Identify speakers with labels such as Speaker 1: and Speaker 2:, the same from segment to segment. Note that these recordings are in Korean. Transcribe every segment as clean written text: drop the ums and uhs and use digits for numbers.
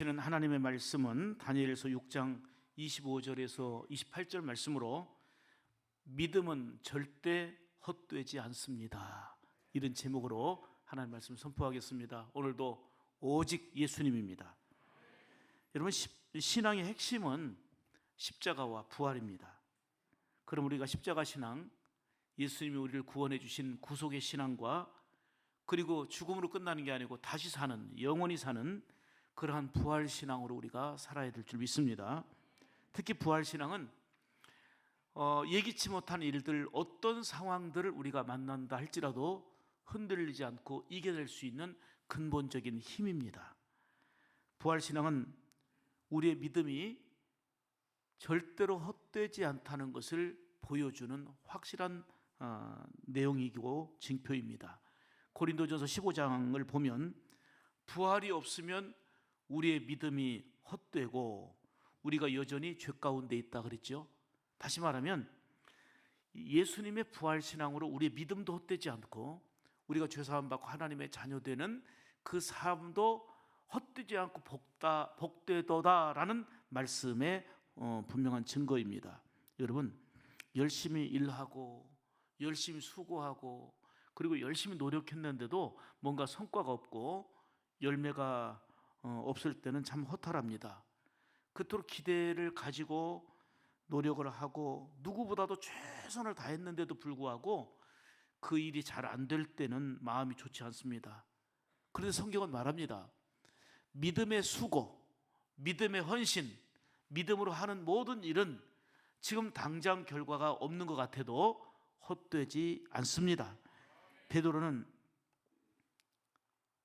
Speaker 1: 주시는 하나님의 말씀은 다니엘서 6장 25절에서 28절 말씀으로 믿음은 절대 헛되지 않습니다. 이런 제목으로 하나님 말씀 선포하겠습니다. 오늘도 오직 예수님입니다. 여러분, 신앙의 핵심은 십자가와 부활입니다. 그럼 우리가 십자가 신앙, 예수님이 우리를 구원해 주신 구속의 신앙과 그리고 죽음으로 끝나는 게 아니고 다시 사는, 영원히 사는 그러한 부활 신앙으로 우리가 살아야 될 줄 믿습니다. 특히 부활 신앙은 예기치 못한 일들, 어떤 상황들을 우리가 만난다 할지라도 흔들리지 않고 이겨낼 수 있는 근본적인 힘입니다. 부활 신앙은 우리의 믿음이 절대로 헛되지 않다는 것을 보여주는 확실한 내용이고 징표입니다. 고린도전서 15장을 보면 부활이 없으면 우리의 믿음이 헛되고 우리가 여전히 죄 가운데 있다 그랬죠. 다시 말하면 예수님의 부활 신앙으로 우리의 믿음도 헛되지 않고 우리가 죄 사함 받고 하나님의 자녀 되는 그 삶도 헛되지 않고 복되도다라는 말씀의 분명한 증거입니다. 여러분, 열심히 일하고 열심히 수고하고 그리고 열심히 노력했는데도 뭔가 성과가 없고 열매가 없을 때는 참 허탈합니다. 그토록 기대를 가지고 노력을 하고 누구보다도 최선을 다했는데도 불구하고 그 일이 잘 안 될 때는 마음이 좋지 않습니다. 그래서 성경은 말합니다. 믿음의 수고, 믿음의 헌신, 믿음으로 하는 모든 일은 지금 당장 결과가 없는 것 같아도 헛되지 않습니다. 베드로는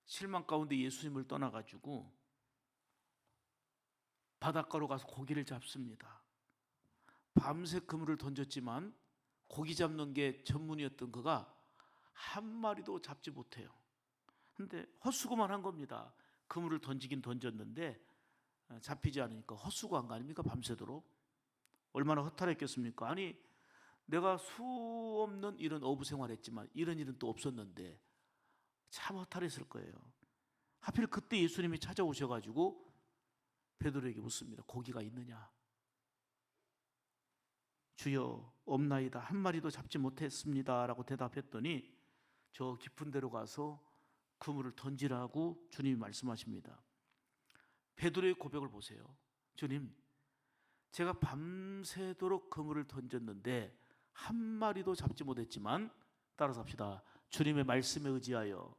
Speaker 1: 실망 가운데 예수님을 떠나가지고 바닷가로 가서 고기를 잡습니다. 밤새 그물을 던졌지만 고기 잡는 게 전문이었던 그가 한 마리도 잡지 못해요. 근데 헛수고만 한 겁니다. 그물을 던지긴 던졌는데 잡히지 않으니까 헛수고한 거 아닙니까? 밤새도록 얼마나 허탈했겠습니까? 아니, 내가 수 없는 이런 어부 생활했지만 이런 일은 또 없었는데 참 허탈했을 거예요. 하필 그때 예수님이 찾아오셔가지고 베드로에게 묻습니다. 고기가 있느냐? 주여, 없나이다. 한 마리도 잡지 못했습니다 라고 대답했더니 저 깊은 데로 가서 그물을 던지라고 주님이 말씀하십니다. 베드로의 고백을 보세요. 주님, 제가 밤새도록 그물을 던졌는데 한 마리도 잡지 못했지만, 따라서 합시다. 주님의 말씀에 의지하여,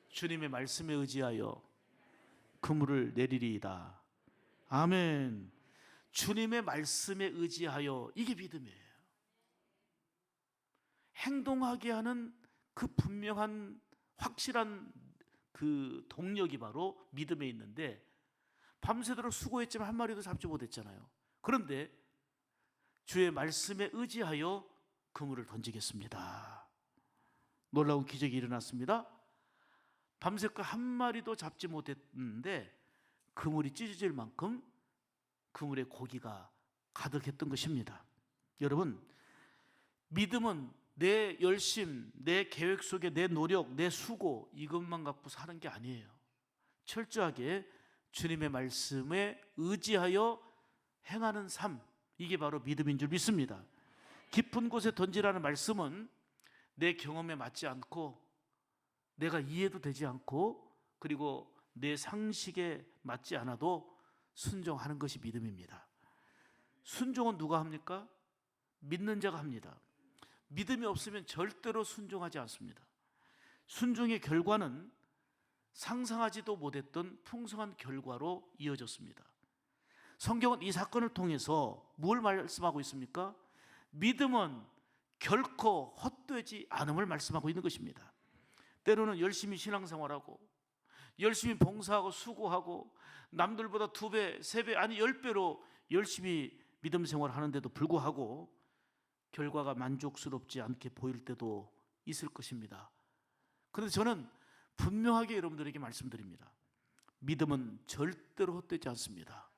Speaker 1: 주님의 말씀에 의지하여 그물을 내리리이다. 아멘. 주님의 말씀에 의지하여, 이게 믿음이에요. 행동하게 하는 그 분명한 확실한 그 동력이 바로 믿음에 있는데 밤새도록 수고했지만 한 마리도 잡지 못했잖아요. 그런데 주의 말씀에 의지하여 그물을 던지겠습니다. 놀라운 기적이 일어났습니다. 밤새껏 한 마리도 잡지 못했는데 그물이 찢어질 만큼 그물에 고기가 가득했던 것입니다. 여러분, 믿음은 내 열심, 내 계획 속에 내 노력, 내 수고, 이것만 갖고 사는 게 아니에요. 철저하게 주님의 말씀에 의지하여 행하는 삶, 이게 바로 믿음인 줄 믿습니다. 깊은 곳에 던지라는 말씀은 내 경험에 맞지 않고 내가 이해도 되지 않고 그리고 내 상식에 맞지 않아도 순종하는 것이 믿음입니다. 순종은 누가 합니까? 믿는 자가 합니다. 믿음이 없으면 절대로 순종하지 않습니다. 순종의 결과는 상상하지도 못했던 풍성한 결과로 이어졌습니다. 성경은 이 사건을 통해서 뭘 말씀하고 있습니까? 믿음은 결코 헛되지 않음을 말씀하고 있는 것입니다. 때로는 열심히 신앙생활하고 열심히 봉사하고 수고하고 남들보다 2배, 3배 아니 10배로 열심히 믿음 생활하는데도 불구하고 결과가 만족스럽지 않게 보일 때도 있을 것입니다. 그런데 저는 분명하게 여러분들에게 말씀드립니다. 믿음은 절대로 헛되지 않습니다.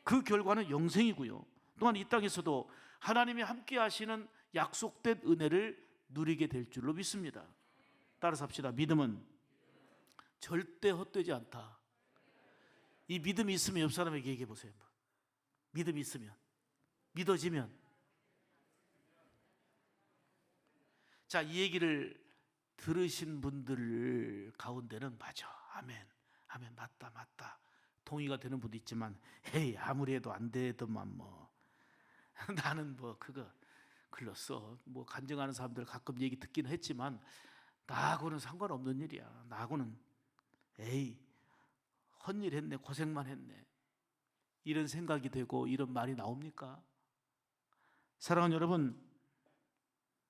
Speaker 1: 그 결과는 영생이고요. 또한 이 땅에서도 하나님이 함께 하시는 약속된 은혜를 누리게 될 줄로 믿습니다. 따라서 합시다. 믿음은 절대 헛되지 않다. 이 믿음이 있으면 옆 사람에게 얘기해 보세요. 믿음이 있으면, 믿어지면. 자, 이 얘기를 들으신 분들 가운데는 맞아, 아멘, 아멘, 맞다, 맞다, 동의가 되는 분도 있지만, 에이, 아무리 해도 안 되더만 뭐 나는 뭐 그거 글렀어. 뭐 간증하는 사람들 가끔 얘기 듣기는 했지만 나하고는 상관없는 일이야. 나하고는 에이, 헛일 했네, 고생만 했네, 이런 생각이 되고 이런 말이 나옵니까? 사랑하는 여러분,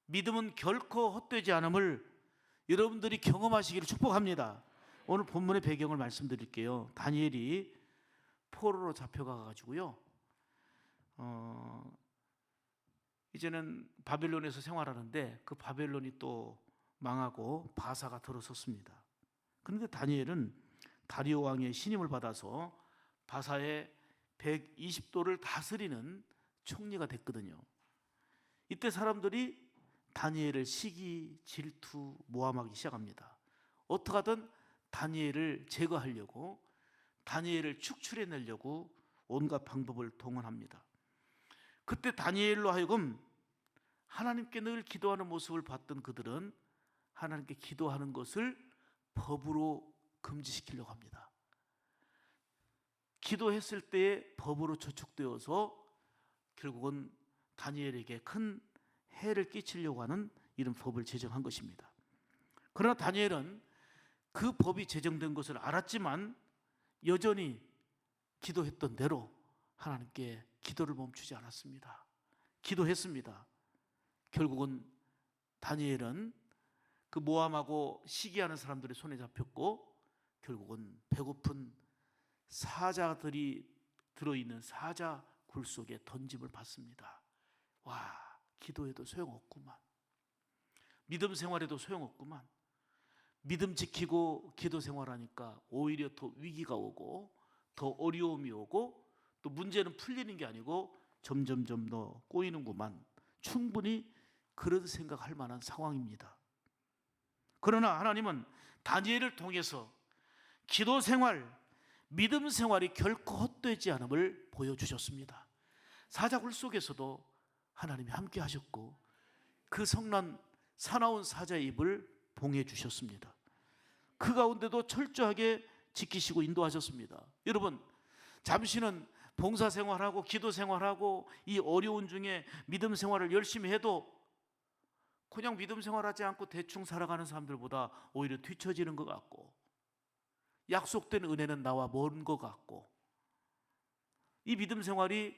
Speaker 1: 믿음은 결코 헛되지 않음을 여러분들이 경험하시기를 축복합니다. 오늘 본문의 배경을 말씀드릴게요. 다니엘이 포로로 잡혀가 가지고요, 이제는 바벨론에서 생활하는데 그 바벨론이 또 망하고 바사가 들어섰습니다. 그런데 다니엘은 다리오 왕의 신임을 받아서 바사의 120도를 다스리는 총리가 됐거든요. 이때 사람들이 다니엘을 시기, 질투, 모함하기 시작합니다. 어떻게 하든 다니엘을 제거하려고, 다니엘을 축출해내려고 온갖 방법을 동원합니다. 그때 다니엘로 하여금 하나님께 늘 기도하는 모습을 봤던 그들은 하나님께 기도하는 것을 법으로 금지시키려고 합니다. 기도했을 때에 법으로 저촉되어서 결국은 다니엘에게 큰 해를 끼치려고 하는 이런 법을 제정한 것입니다. 그러나 다니엘은 그 법이 제정된 것을 알았지만 여전히 기도했던 대로 하나님께 기도를 멈추지 않았습니다. 기도했습니다. 결국은 다니엘은 그 모함하고 시기하는 사람들의 손에 잡혔고, 결국은 배고픈 사자들이 들어있는 사자 굴 속에 던짐을 받습니다. 와, 기도해도 소용없구만. 믿음 생활에도 소용없구만. 믿음 지키고 기도 생활하니까 오히려 더 위기가 오고 더 어려움이 오고 또 문제는 풀리는 게 아니고 점점점 더 꼬이는구만. 충분히 그런 생각할 만한 상황입니다. 그러나 하나님은 다니엘을 통해서 기도 생활, 믿음 생활이 결코 헛되지 않음을 보여주셨습니다. 사자굴 속에서도 하나님이 함께 하셨고 그 성난 사나운 사자의 입을 봉해 주셨습니다. 그 가운데도 철저하게 지키시고 인도하셨습니다. 여러분, 잠시는 봉사 생활하고 기도 생활하고 이 어려운 중에 믿음 생활을 열심히 해도 그냥 믿음 생활하지 않고 대충 살아가는 사람들보다 오히려 뒤처지는 것 같고, 약속된 은혜는 나와 먼 것 같고, 이 믿음 생활이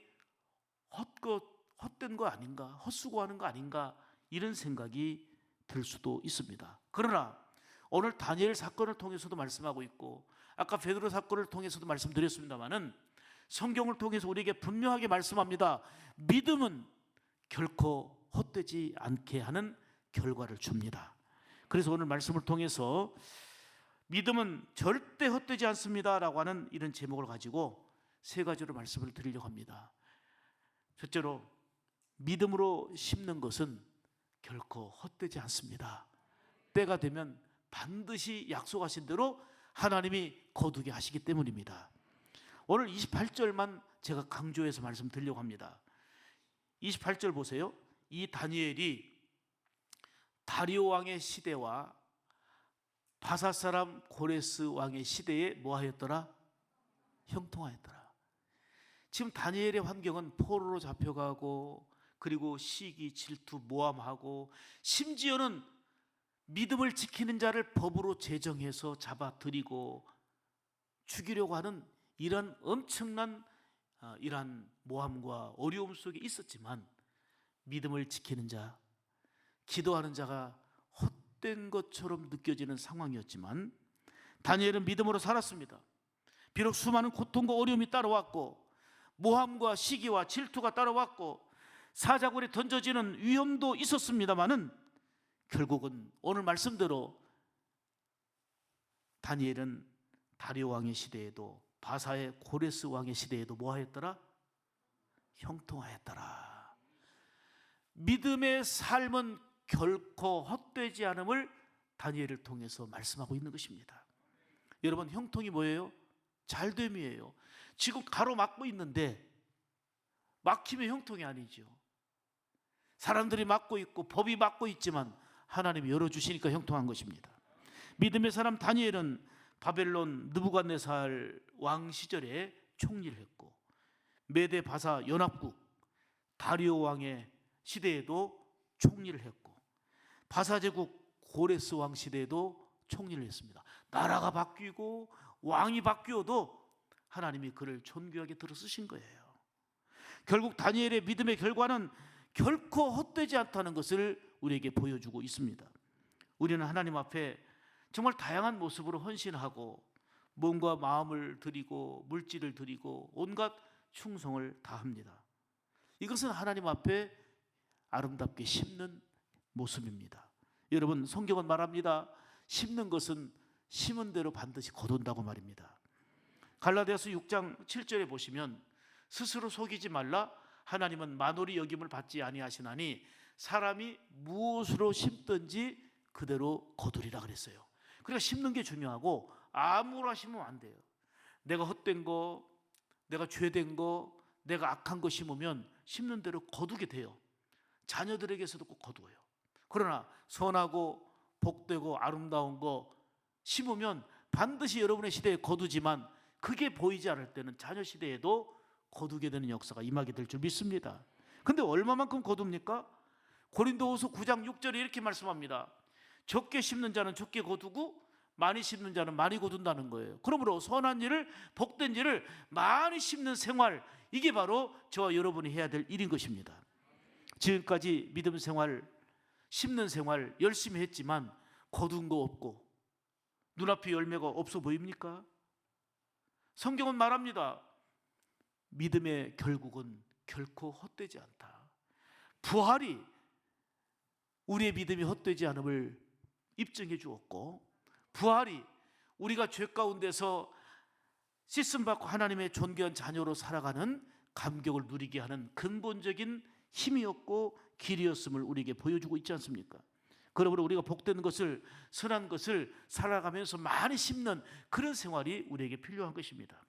Speaker 1: 헛된 거 아닌가, 헛수고하는 거 아닌가, 이런 생각이 들 수도 있습니다. 그러나 오늘 다니엘 사건을 통해서도 말씀하고 있고 아까 베드로 사건을 통해서도 말씀드렸습니다마는 성경을 통해서 우리에게 분명하게 말씀합니다. 믿음은 결코 헛되지 않게 하는 결과를 줍니다. 그래서 오늘 말씀을 통해서 믿음은 절대 헛되지 않습니다 라고 하는 이런 제목을 가지고 세 가지로 말씀을 드리려고 합니다. 첫째로, 믿음으로 심는 것은 결코 헛되지 않습니다. 때가 되면 반드시 약속하신 대로 하나님이 거두게 하시기 때문입니다. 오늘 28절만 제가 강조해서 말씀드리려고 합니다. 28절 보세요. 이 다니엘이 다리오 왕의 시대와 바사 사람 고레스 왕의 시대에 뭐하였더라? 형통하였더라. 지금 다니엘의 환경은 포로로 잡혀가고 그리고 시기, 질투, 모함하고 심지어는 믿음을 지키는 자를 법으로 제정해서 잡아들이고 죽이려고 하는 이런 엄청난 이러한 모함과 어려움 속에 있었지만 믿음을 지키는 자, 기도하는 자가 헛된 것처럼 느껴지는 상황이었지만 다니엘은 믿음으로 살았습니다. 비록 수많은 고통과 어려움이 따라왔고 모함과 시기와 질투가 따라왔고 사자굴에 던져지는 위험도 있었습니다마는 결국은 오늘 말씀대로 다니엘은 다리오 왕의 시대에도 바사의 고레스 왕의 시대에도 뭐하였더라? 형통하였더라. 믿음의 삶은 결코 헛되지 않음을 다니엘을 통해서 말씀하고 있는 것입니다. 여러분, 형통이 뭐예요? 잘됨이에요. 지금 가로막고 있는데 막히면 형통이 아니죠. 사람들이 막고 있고 법이 막고 있지만 하나님이 열어주시니까 형통한 것입니다. 믿음의 사람 다니엘은 바벨론 느부갓네살 왕 시절에 총리를 했고, 메데 바사 연합국 다리오 왕의 시대에도 총리를 했고, 바사 제국 고레스 왕 시대에도 총리를 했습니다. 나라가 바뀌고 왕이 바뀌어도 하나님이 그를 존귀하게 들어 쓰신 거예요. 결국 다니엘의 믿음의 결과는 결코 헛되지 않다는 것을 우리에게 보여주고 있습니다. 우리는 하나님 앞에 정말 다양한 모습으로 헌신하고 몸과 마음을 드리고 물질을 드리고 온갖 충성을 다합니다. 이것은 하나님 앞에 아름답게 심는 모습입니다. 여러분, 성경은 말합니다. 심는 것은 심은 대로 반드시 거둔다고 말입니다. 갈라디아서 6장 7절에 보시면 스스로 속이지 말라. 하나님은 만홀히 여김을 받지 아니하시나니 사람이 무엇으로 심든지 그대로 거두리라 그랬어요. 그러니까 심는 게 중요하고 아무나 심으면 안 돼요. 내가 헛된 거, 내가 죄된 거, 내가 악한 거 심으면 심는 대로 거두게 돼요. 자녀들에게서도 꼭 거두어요. 그러나 선하고 복되고 아름다운 거 심으면 반드시 여러분의 시대에 거두지만 그게 보이지 않을 때는 자녀 시대에도 거두게 되는 역사가 임하게 될 줄 믿습니다. 근데 얼마만큼 거둡니까? 고린도후서 9장 6절에 이렇게 말씀합니다. 적게 심는 자는 적게 거두고 많이 심는 자는 많이 거둔다는 거예요. 그러므로 선한 일을, 복된 일을 많이 심는 생활, 이게 바로 저와 여러분이 해야 될 일인 것입니다. 지금까지 믿음 생활, 심는 생활 열심히 했지만 거둔 거 없고 눈앞에 열매가 없어 보입니까? 성경은 말합니다. 믿음의 결국은 결코 헛되지 않다. 부활이 우리의 믿음이 헛되지 않음을 입증해 주었고, 부활이 우리가 죄 가운데서 씻음받고 하나님의 존귀한 자녀로 살아가는 감격을 누리게 하는 근본적인 힘이었고 길이었음을 우리에게 보여주고 있지 않습니까? 그러므로 우리가 복된 것을, 선한 것을 살아가면서 많이 심는 그런 생활이 우리에게 필요한 것입니다.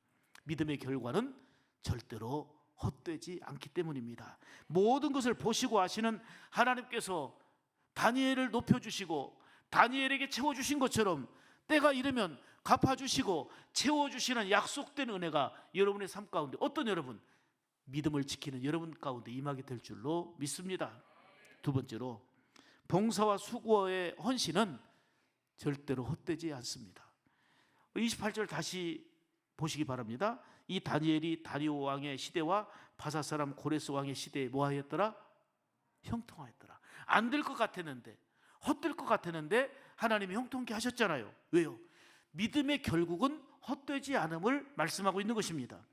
Speaker 1: 믿음의 결과는 절대로 헛되지 않기 때문입니다. 모든 것을 보시고 아시는 하나님께서 다니엘을 높여주시고 다니엘에게 채워주신 것처럼 때가 이르면 갚아주시고 채워주시는 약속된 은혜가 여러분의 삶 가운데, 어떤 여러분? 믿음을 지키는 여러분 가운데 임하게 될 줄로 믿습니다. 두 번째로, 봉사와 수고의 헌신은 절대로 헛되지 않습니다. 28절 다시 보시기 바랍니다. 이 다니엘이 다리오 왕의 시대와 바사 사람 고레스 왕의 시대에 뭐하였더라? 형통하였더라. 안 될 것 같았는데, 헛될 것 같았는데 하나님이 형통케 하셨잖아요. 왜요? 믿음의 결국은 헛되지 않음을 말씀하고 있는 것입니다.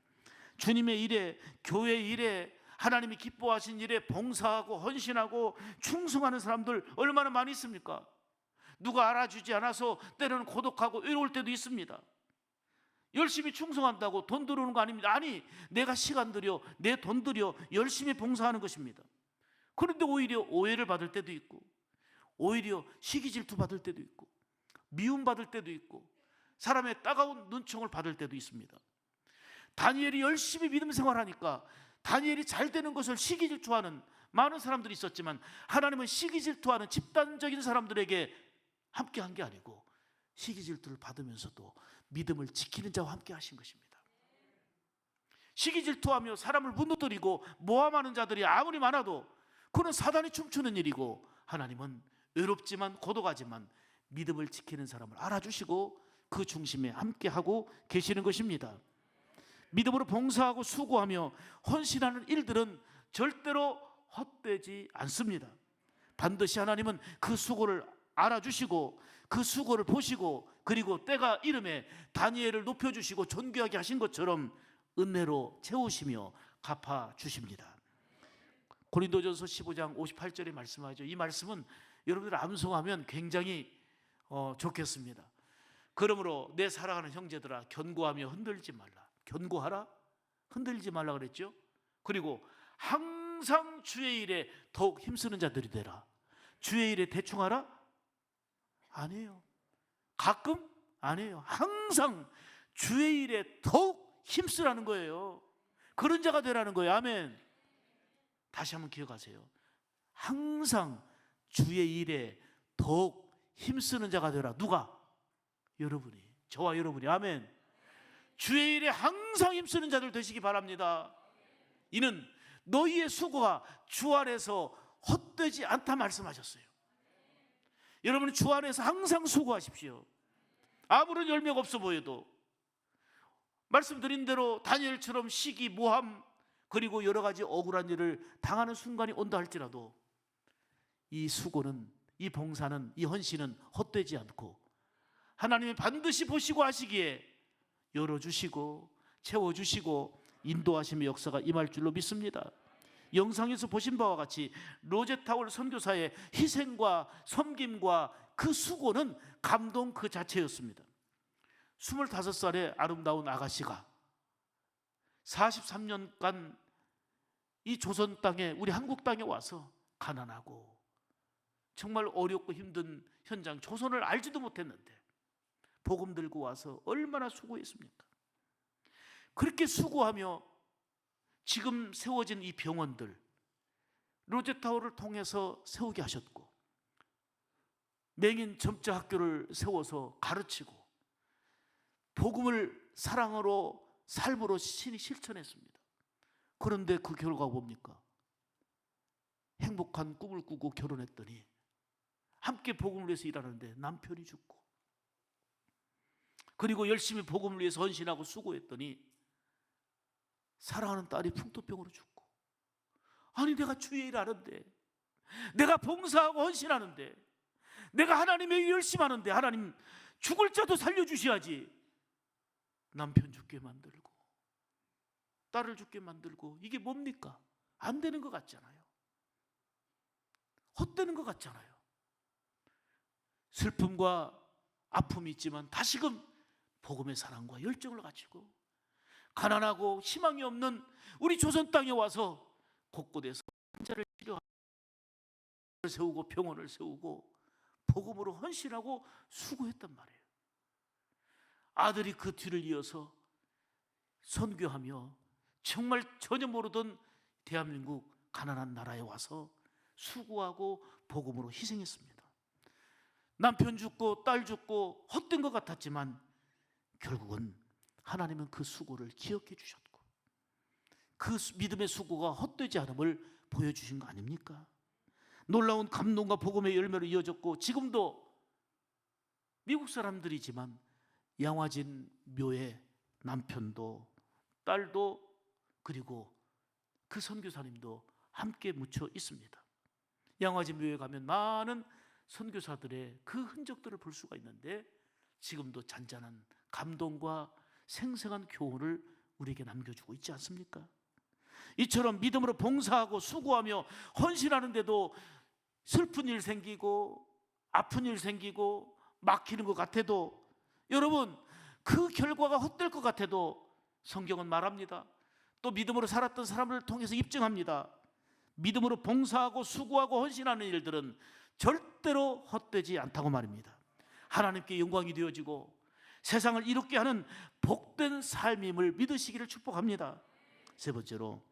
Speaker 1: 주님의 일에, 교회 일에, 하나님이 기뻐하신 일에 봉사하고 헌신하고 충성하는 사람들 얼마나 많이 있습니까? 누가 알아주지 않아서 때로는 고독하고 외로울 때도 있습니다. 열심히 충성한다고 돈 들어오는 거 아닙니다. 아니, 내가 시간 들여, 내 돈 들여 열심히 봉사하는 것입니다. 그런데 오히려 오해를 받을 때도 있고, 오히려 시기 질투 받을 때도 있고, 미움 받을 때도 있고, 사람의 따가운 눈총을 받을 때도 있습니다. 다니엘이 열심히 믿음 생활하니까 다니엘이 잘 되는 것을 시기 질투하는 많은 사람들이 있었지만, 하나님은 시기 질투하는 집단적인 사람들에게 함께 한 게 아니고 시기 질투를 받으면서도 믿음을 지키는 자와 함께 하신 것입니다. 시기 질투하며 사람을 무너뜨리고 모함하는 자들이 아무리 많아도 그건 사단이 춤추는 일이고, 하나님은 외롭지만 고독하지만 믿음을 지키는 사람을 알아주시고 그 중심에 함께하고 계시는 것입니다. 믿음으로 봉사하고 수고하며 헌신하는 일들은 절대로 헛되지 않습니다. 반드시 하나님은 그 수고를 알아주시고 그 수고를 보시고, 그리고 때가 이름에 다니엘을 높여주시고 존귀하게 하신 것처럼 은혜로 채우시며 갚아주십니다. 고린도전서 15장 58절에 말씀하죠. 이 말씀은 여러분들 암송하면 굉장히 좋겠습니다. 그러므로 내 사랑하는 형제들아, 견고하며 흔들지 말라. 견고하라? 흔들리지 말라 그랬죠. 그리고 항상 주의 일에 더욱 힘쓰는 자들이 되라. 주의 일에 대충 하라? 아니에요. 가끔? 아니에요. 항상 주의 일에 더욱 힘쓰라는 거예요. 그런 자가 되라는 거예요. 아멘. 다시 한번 기억하세요. 항상 주의 일에 더욱 힘쓰는 자가 되라. 누가? 여러분이, 저와 여러분이. 아멘. 주의 일에 항상 힘쓰는 자들 되시기 바랍니다. 이는 너희의 수고가 주 안에서 헛되지 않다 말씀하셨어요. 여러분 주 안에서 항상 수고하십시오. 아무런 열매가 없어 보여도 말씀드린 대로 다니엘처럼 시기, 모함, 그리고 여러 가지 억울한 일을 당하는 순간이 온다 할지라도 이 수고는, 이 봉사는, 이 헌신은 헛되지 않고 하나님이 반드시 보시고 하시기에 열어주시고 채워주시고 인도하심의 역사가 임할 줄로 믿습니다. 영상에서 보신 바와 같이 로제타울 선교사의 희생과 섬김과 그 수고는 감동 그 자체였습니다. 25살의 아름다운 아가씨가 43년간 이 조선 땅에, 우리 한국 땅에 와서 가난하고 정말 어렵고 힘든 현장, 조선을 알지도 못했는데 복음 들고 와서 얼마나 수고했습니까? 그렇게 수고하며 지금 세워진 이 병원들, 로제타워를 통해서 세우게 하셨고 맹인 점자 학교를 세워서 가르치고 복음을 사랑으로, 삶으로 신이 실천했습니다. 그런데 그 결과가 뭡니까? 행복한 꿈을 꾸고 결혼했더니 함께 복음을 위해서 일하는데 남편이 죽고, 그리고 열심히 복음을 위해서 헌신하고 수고했더니 사랑하는 딸이 풍토병으로 죽고. 아니 내가 주의 일 하는데, 내가 봉사하고 헌신하는데, 내가 하나님의 일 열심히 하는데 하나님 죽을 자도 살려주셔야지. 남편 죽게 만들고 딸을 죽게 만들고, 이게 뭡니까? 안 되는 것 같잖아요. 헛되는 것 같잖아요. 슬픔과 아픔이 있지만 다시금 복음의 사랑과 열정을 가지고 가난하고 희망이 없는 우리 조선 땅에 와서 곳곳에서 환자를 치료하고 세우고 병원을 세우고 복음으로 헌신하고 수고했단 말이에요. 아들이 그 뒤를 이어서 선교하며 정말 전혀 모르던 대한민국 가난한 나라에 와서 수고하고 복음으로 희생했습니다. 남편 죽고 딸 죽고 헛된 것 같았지만 결국은 하나님은 그 수고를 기억해 주셨고 그 믿음의 수고가 헛되지 않음을 보여주신 거 아닙니까? 놀라운 감동과 복음의 열매로 이어졌고 지금도 미국 사람들이지만 양화진 묘에 남편도 딸도 그리고 그 선교사님도 함께 묻혀 있습니다. 양화진 묘에 가면 많은 선교사들의 그 흔적들을 볼 수가 있는데 지금도 잔잔한 감동과 생생한 교훈을 우리에게 남겨주고 있지 않습니까? 이처럼 믿음으로 봉사하고 수고하며 헌신하는데도 슬픈 일 생기고 아픈 일 생기고 막히는 것 같아도, 여러분 그 결과가 헛될 것 같아도 성경은 말합니다. 또 믿음으로 살았던 사람을 통해서 입증합니다. 믿음으로 봉사하고 수고하고 헌신하는 일들은 절대로 헛되지 않다고 말입니다. 하나님께 영광이 되어지고 세상을 이롭게 하는 복된 삶임을 믿으시기를 축복합니다. 세 번째로,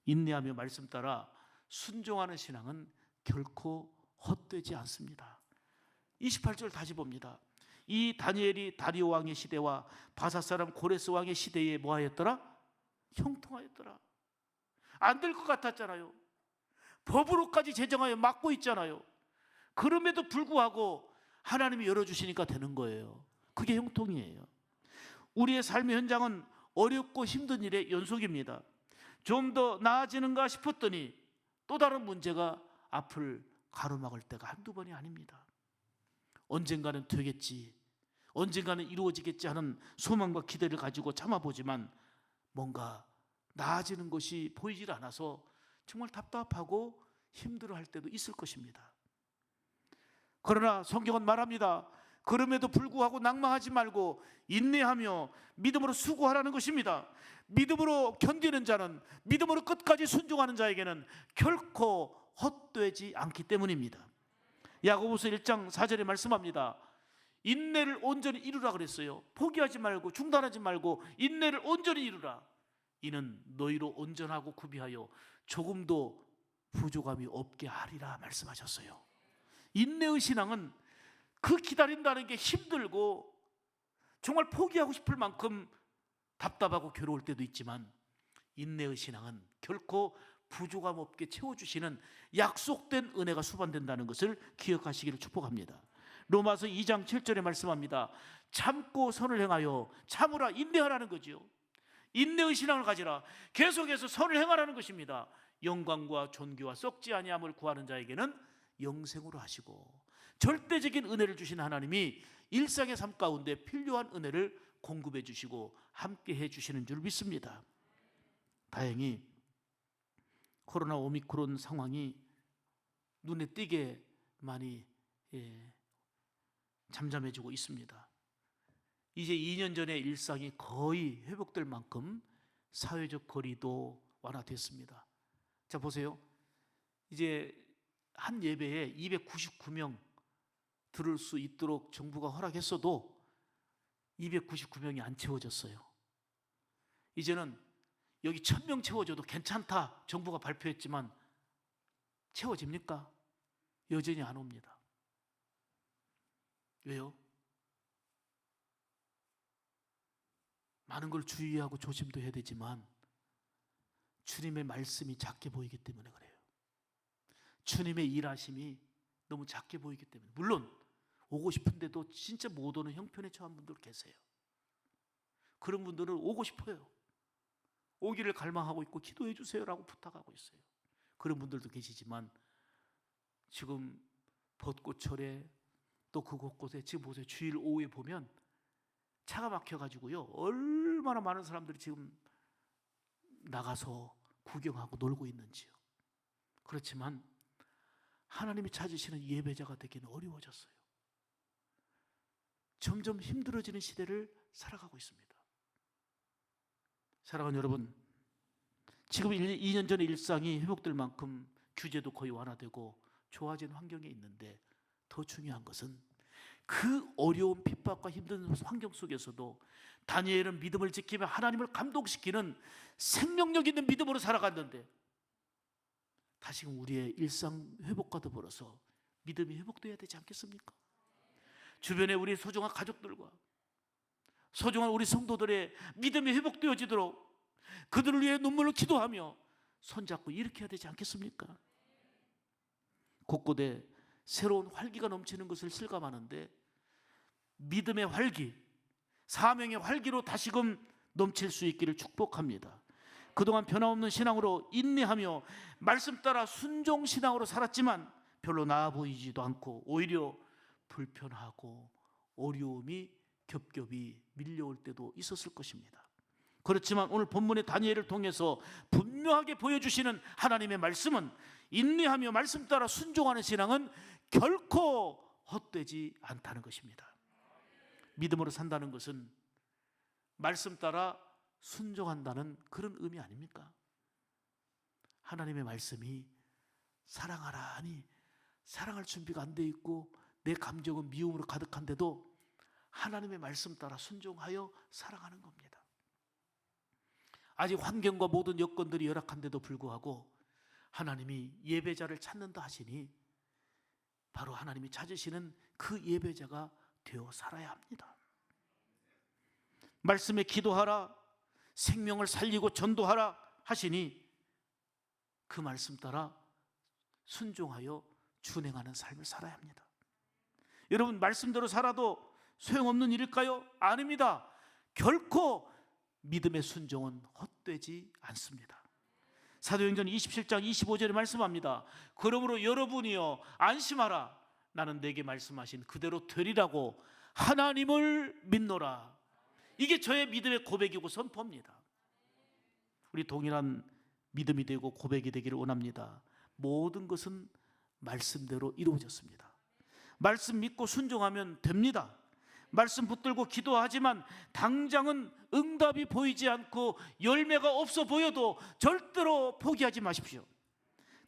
Speaker 1: 인내하며 말씀 따라 순종하는 신앙은 결코 헛되지 않습니다. 28절 다시 봅니다. 이 다니엘이 다리오 왕의 시대와 바사 사람 고레스 왕의 시대에 뭐하였더라? 형통하였더라. 안 될 것 같았잖아요. 법으로까지 제정하여 막고 있잖아요. 그럼에도 불구하고 하나님이 열어주시니까 되는 거예요. 그게 형통이에요. 우리의 삶의 현장은 어렵고 힘든 일의 연속입니다. 좀 더 나아지는가 싶었더니 또 다른 문제가 앞을 가로막을 때가 한두 번이 아닙니다. 언젠가는 되겠지, 언젠가는 이루어지겠지 하는 소망과 기대를 가지고 참아보지만 뭔가 나아지는 것이 보이질 않아서 정말 답답하고 힘들어할 때도 있을 것입니다. 그러나 성경은 말합니다. 그럼에도 불구하고 낭망하지 말고 인내하며 믿음으로 수고하라는 것입니다. 믿음으로 견디는 자는, 믿음으로 끝까지 순종하는 자에게는 결코 헛되지 않기 때문입니다. 야고보서 1장 4절에 말씀합니다. 인내를 온전히 이루라 그랬어요. 포기하지 말고 중단하지 말고 인내를 온전히 이루라. 이는 너희로 온전하고 구비하여 조금도 부족함이 없게 하리라 말씀하셨어요. 인내의 신앙은 그 기다린다는 게 힘들고 정말 포기하고 싶을 만큼 답답하고 괴로울 때도 있지만, 인내의 신앙은 결코 부족함 없게 채워주시는 약속된 은혜가 수반된다는 것을 기억하시기를 축복합니다. 로마서 2장 7절에 말씀합니다. 참고 선을 행하여 참으라, 인내하라는 거죠. 인내의 신앙을 가지라, 계속해서 선을 행하라는 것입니다. 영광과 존귀와 썩지 아니함을 구하는 자에게는 영생으로 하시고, 절대적인 은혜를 주신 하나님이 일상의 삶 가운데 필요한 은혜를 공급해 주시고 함께 해 주시는 줄 믿습니다. 다행히 코로나 오미크론 상황이 눈에 띄게 많이 잠잠해지고 있습니다. 이제 2년 전의 일상이 거의 회복될 만큼 사회적 거리도 완화됐습니다. 자, 보세요. 이제 한 예배에 299명 들을 수 있도록 정부가 허락했어도 299명이 안 채워졌어요. 이제는 여기 1000명 채워줘도 괜찮다 정부가 발표했지만 채워집니까? 여전히 안 옵니다. 왜요? 많은 걸 주의하고 조심도 해야 되지만 주님의 말씀이 작게 보이기 때문에 그래요. 주님의 일하심이 너무 작게 보이기 때문에. 물론 오고 싶은데도 진짜 못 오는 형편에 처한 분들 계세요. 그런 분들은 오고 싶어요. 오기를 갈망하고 있고 기도해 주세요라고 부탁하고 있어요. 그런 분들도 계시지만 지금 벚꽃철에 또 그 곳곳에 지금 보세요. 주일 오후에 보면 차가 막혀가지고요, 얼마나 많은 사람들이 지금 나가서 구경하고 놀고 있는지요. 그렇지만 하나님이 찾으시는 예배자가 되기는 어려워졌어요. 점점 힘들어지는 시대를 살아가고 있습니다. 사랑하는 여러분, 지금 2년 전의 일상이 회복될 만큼 규제도 거의 완화되고 좋아진 환경에 있는데, 더 중요한 것은 그 어려운 핍박과 힘든 환경 속에서도 다니엘은 믿음을 지키며 하나님을 감동시키는 생명력 있는 믿음으로 살아갔는데, 다시금 우리의 일상 회복과 더불어서 믿음이 회복되어야 되지 않겠습니까? 주변에 우리 소중한 가족들과 소중한 우리 성도들의 믿음이 회복되어지도록 그들을 위해 눈물로 기도하며 손잡고 일으켜야 되지 않겠습니까? 곳곳에 새로운 활기가 넘치는 것을 실감하는데, 믿음의 활기, 사명의 활기로 다시금 넘칠 수 있기를 축복합니다. 그동안 변함없는 신앙으로 인내하며 말씀 따라 순종 신앙으로 살았지만 별로 나아 보이지도 않고 오히려 불편하고 어려움이 겹겹이 밀려올 때도 있었을 것입니다. 그렇지만 오늘 본문의 다니엘을 통해서 분명하게 보여주시는 하나님의 말씀은, 인내하며 말씀 따라 순종하는 신앙은 결코 헛되지 않다는 것입니다. 믿음으로 산다는 것은 말씀 따라 순종한다는 그런 의미 아닙니까? 하나님의 말씀이 사랑하라 하니 사랑할 준비가 안 돼 있고 내 감정은 미움으로 가득한데도 하나님의 말씀 따라 순종하여 사랑하는 겁니다. 아직 환경과 모든 여건들이 열악한데도 불구하고 하나님이 예배자를 찾는다 하시니 바로 하나님이 찾으시는 그 예배자가 되어 살아야 합니다. 말씀에 기도하라, 생명을 살리고 전도하라 하시니 그 말씀 따라 순종하여 준행하는 삶을 살아야 합니다. 여러분, 말씀대로 살아도 소용없는 일일까요? 아닙니다. 결코 믿음의 순종은 헛되지 않습니다. 사도행전 27장 25절에 말씀합니다. 그러므로 여러분이여 안심하라, 나는 내게 말씀하신 그대로 되리라고 하나님을 믿노라. 이게 저의 믿음의 고백이고 선포입니다. 우리 동일한 믿음이 되고 고백이 되기를 원합니다. 모든 것은 말씀대로 이루어졌습니다. 말씀 믿고 순종하면 됩니다. 말씀 붙들고 기도하지만 당장은 응답이 보이지 않고 열매가 없어 보여도 절대로 포기하지 마십시오.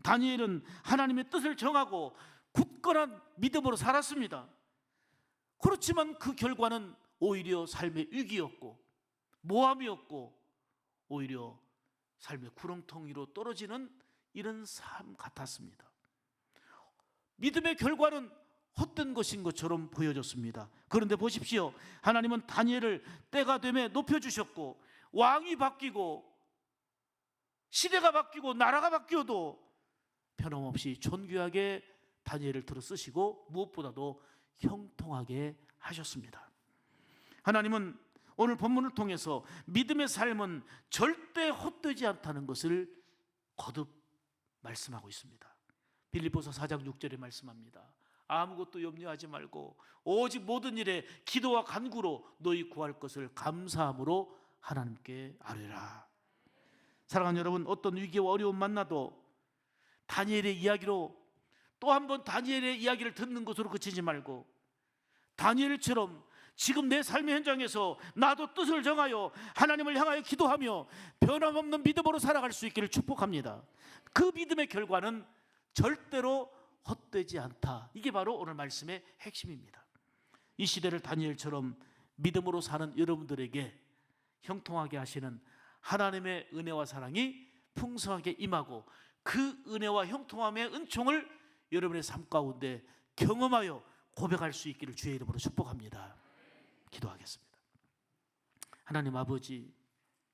Speaker 1: 다니엘은 하나님의 뜻을 정하고 굳건한 믿음으로 살았습니다. 그렇지만 그 결과는 오히려 삶의 위기였고 모함이었고 오히려 삶의 구렁텅 위로 떨어지는 이런 삶 같았습니다. 믿음의 결과는 헛된 것인 것처럼 보여졌습니다. 그런데 보십시오. 하나님은 다니엘을 때가 되매 높여주셨고 왕이 바뀌고 시대가 바뀌고 나라가 바뀌어도 변함없이 존귀하게 다니엘을 들어 쓰시고 무엇보다도 형통하게 하셨습니다. 하나님은 오늘 본문을 통해서 믿음의 삶은 절대 헛되지 않다는 것을 거듭 말씀하고 있습니다. 빌립보서 4장 6절에 말씀합니다. 아무것도 염려하지 말고 오직 모든 일에 기도와 간구로 너희 구할 것을 감사함으로 하나님께 아뢰라. 사랑하는 여러분, 어떤 위기와 어려움 만나도 다니엘의 이야기로 또 한 번 다니엘의 이야기를 듣는 것으로 그치지 말고 다니엘처럼 지금 내 삶의 현장에서 나도 뜻을 정하여 하나님을 향하여 기도하며 변함없는 믿음으로 살아갈 수 있기를 축복합니다. 그 믿음의 결과는 절대로 헛되지 않다. 이게 바로 오늘 말씀의 핵심입니다. 이 시대를 다니엘처럼 믿음으로 사는 여러분들에게 형통하게 하시는 하나님의 은혜와 사랑이 풍성하게 임하고 그 은혜와 형통함의 은총을 여러분의 삶 가운데 경험하여 고백할 수 있기를 주의 이름으로 축복합니다. 기도하겠습니다. 하나님 아버지,